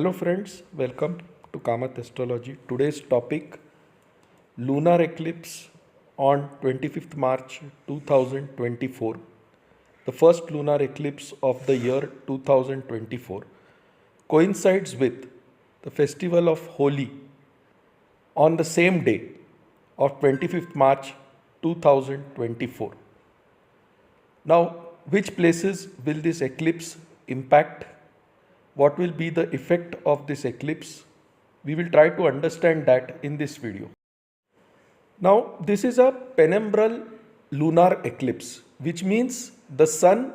Hello friends, welcome to Kamath Astrology. Today's topic, lunar eclipse on 25th March 2024. The first lunar eclipse of the year 2024 coincides with the festival of Holi on the same day of 25th March 2024. Now, which places will this eclipse impact? What will be the effect of this eclipse? We will try to understand that in this video. Now, this is a penumbral lunar eclipse, which means the sun,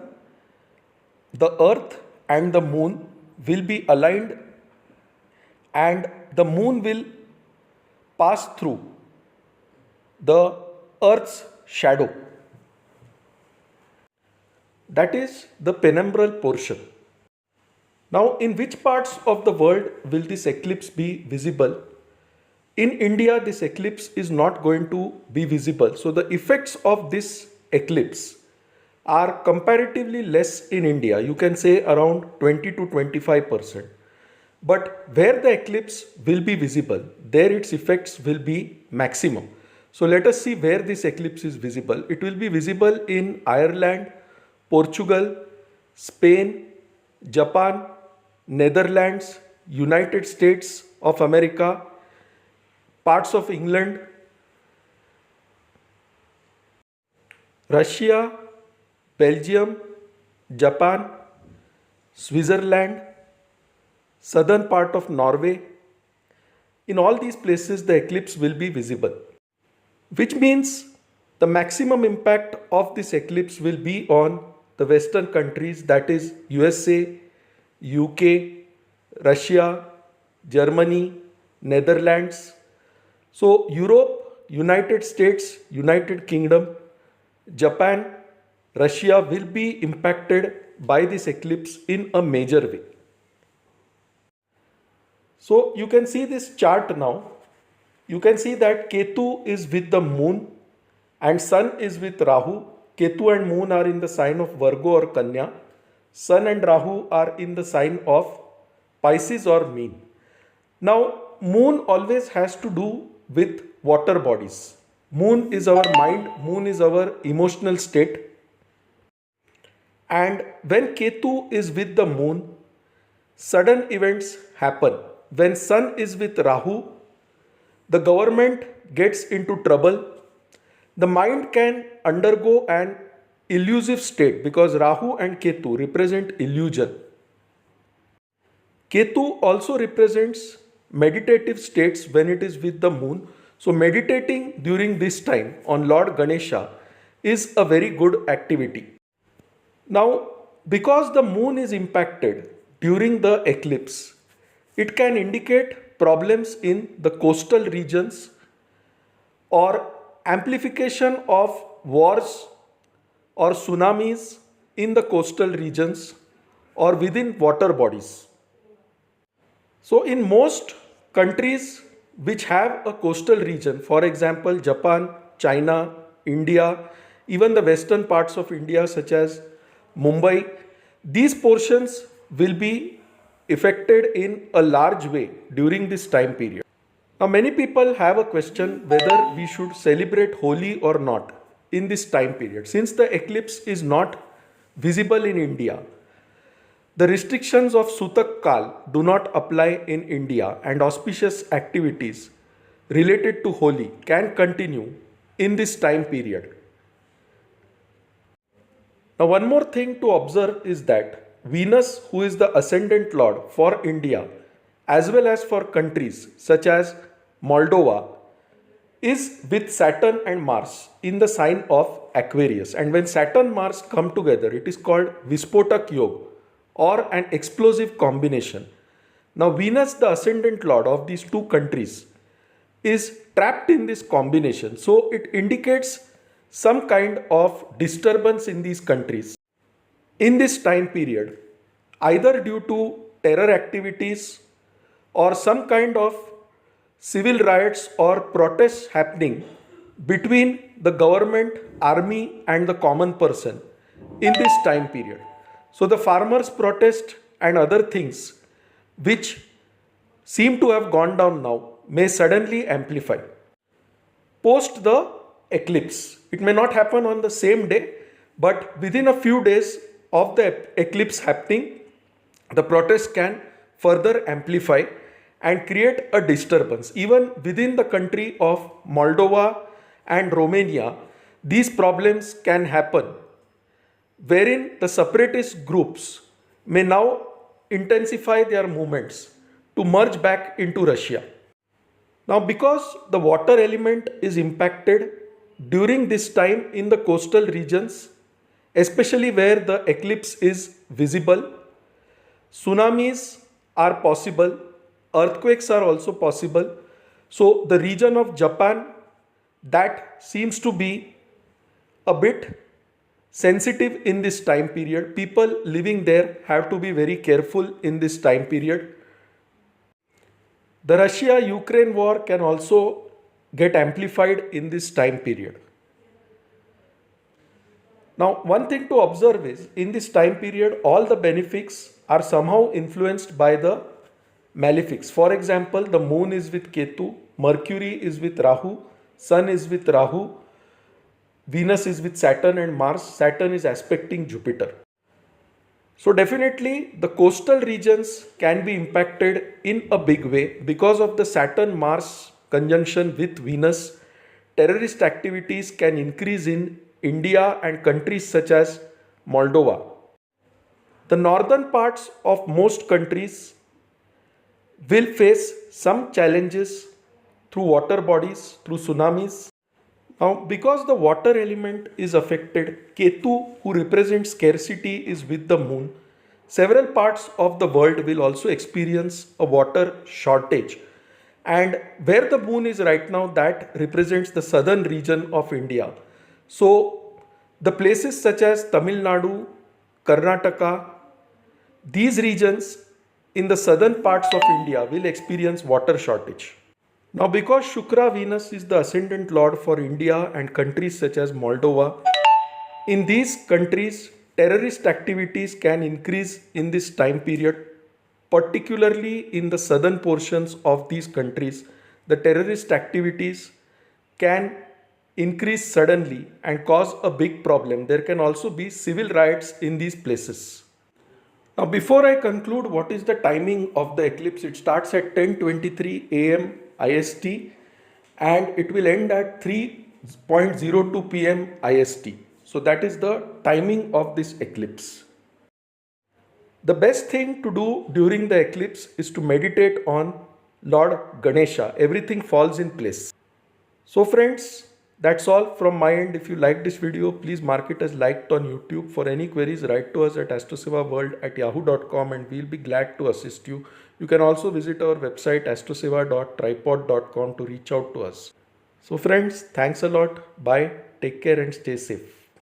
the earth and the moon will be aligned and the moon will pass through the earth's shadow. That is the penumbral portion. Now, in which parts of the world will this eclipse be visible? In India, this eclipse is not going to be visible. So, the effects of this eclipse are comparatively less in India. You can say around 20 to 25%. But where the eclipse will be visible, there its effects will be maximum. So, let us see where this eclipse is visible. It will be visible in Ireland, Portugal, Spain, Japan, Netherlands, United States of America, parts of England, Russia, Belgium, Japan, Switzerland, southern part of Norway. In all these places, the eclipse will be visible, which means the maximum impact of this eclipse will be on the Western countries, that is USA, UK, Russia, Germany, Netherlands. So Europe, United States, United Kingdom, Japan, Russia will be impacted by this eclipse in a major way. So you can see this chart now. You can see that Ketu is with the moon and sun is with Rahu. Ketu and moon are in the sign of Virgo or Kanya. Sun and Rahu are in the sign of Pisces or Meen. Now, moon always has to do with water bodies. Moon is our mind, moon is our emotional state. And when Ketu is with the moon, sudden events happen. When sun is with Rahu, the government gets into trouble. The mind can undergo an illusive state because Rahu and Ketu represent illusion. Ketu also represents meditative states when it is with the moon. So meditating during this time on Lord Ganesha is a very good activity. Now, because the moon is impacted during the eclipse, it can indicate problems in the coastal regions or amplification of wars or tsunamis in the coastal regions or within water bodies. So in most countries which have a coastal region, for example Japan, China, India, even the western parts of India such as Mumbai, these portions will be affected in a large way during this time period. Now many people have a question whether we should celebrate Holi or not in this time period. Since the eclipse is not visible in India, the restrictions of Sutak Kal do not apply in India and auspicious activities related to Holi can continue in this time period. Now one more thing to observe is that Venus, who is the ascendant lord for India as well as for countries such as Moldova, is with Saturn and Mars in the sign of Aquarius. And when Saturn and Mars come together, it is called Vispotak Yoga or an explosive combination. Now Venus, the ascendant lord of these two countries, is trapped in this combination. So it indicates some kind of disturbance in these countries in this time period, either due to terror activities or some kind of civil riots or protests happening between the government, army and the common person in this time period. So the farmers protest and other things which seem to have gone down now may suddenly amplify. Post the eclipse, it may not happen on the same day, but within a few days of the eclipse happening, the protest can further amplify and create a disturbance. Even within the country of Moldova and Romania, these problems can happen, wherein the separatist groups may now intensify their movements to merge back into Russia. Now, because the water element is impacted during this time in the coastal regions, especially where the eclipse is visible, tsunamis are possible, earthquakes are also possible. So, the region of Japan that seems to be a bit sensitive in this time period. People living there have to be very careful in this time period. The Russia-Ukraine war can also get amplified in this time period. Now, one thing to observe is in this time period, all the benefics are somehow influenced by the malefics. For example, the moon is with Ketu, Mercury is with Rahu, Sun is with Rahu, Venus is with Saturn, and Mars. Saturn is aspecting Jupiter. So definitely the coastal regions can be impacted in a big way because of the Saturn-Mars conjunction with Venus. Terrorist activities can increase in India and countries such as Moldova. The northern parts of most countries will face some challenges through water bodies, through tsunamis. Now, because the water element is affected, Ketu, who represents scarcity, is with the moon. Several parts of the world will also experience a water shortage. And where the moon is right now, that represents the southern region of India. So, the places such as Tamil Nadu, Karnataka, these regions in the southern parts of India will experience water shortage. Now, because Shukra Venus is the ascendant lord for India and countries such as Moldova, in these countries, terrorist activities can increase in this time period, particularly in the southern portions of these countries. The terrorist activities can increase suddenly and cause a big problem. There can also be civil riots in these places. Now, before I conclude what is the timing of the eclipse, it starts at 10:23 a.m. IST and it will end at 3:02 p.m. IST. So that is the timing of this eclipse. The best thing to do during the eclipse is to meditate on Lord Ganesha. Everything falls in place. So friends, that's all from my end. If you like this video, please mark it as liked on YouTube. For any queries, write to us at astrosevaworld@yahoo.com and we'll be glad to assist you. You can also visit our website astroseva.tripod.com to reach out to us. So friends, thanks a lot. Bye. Take care and stay safe.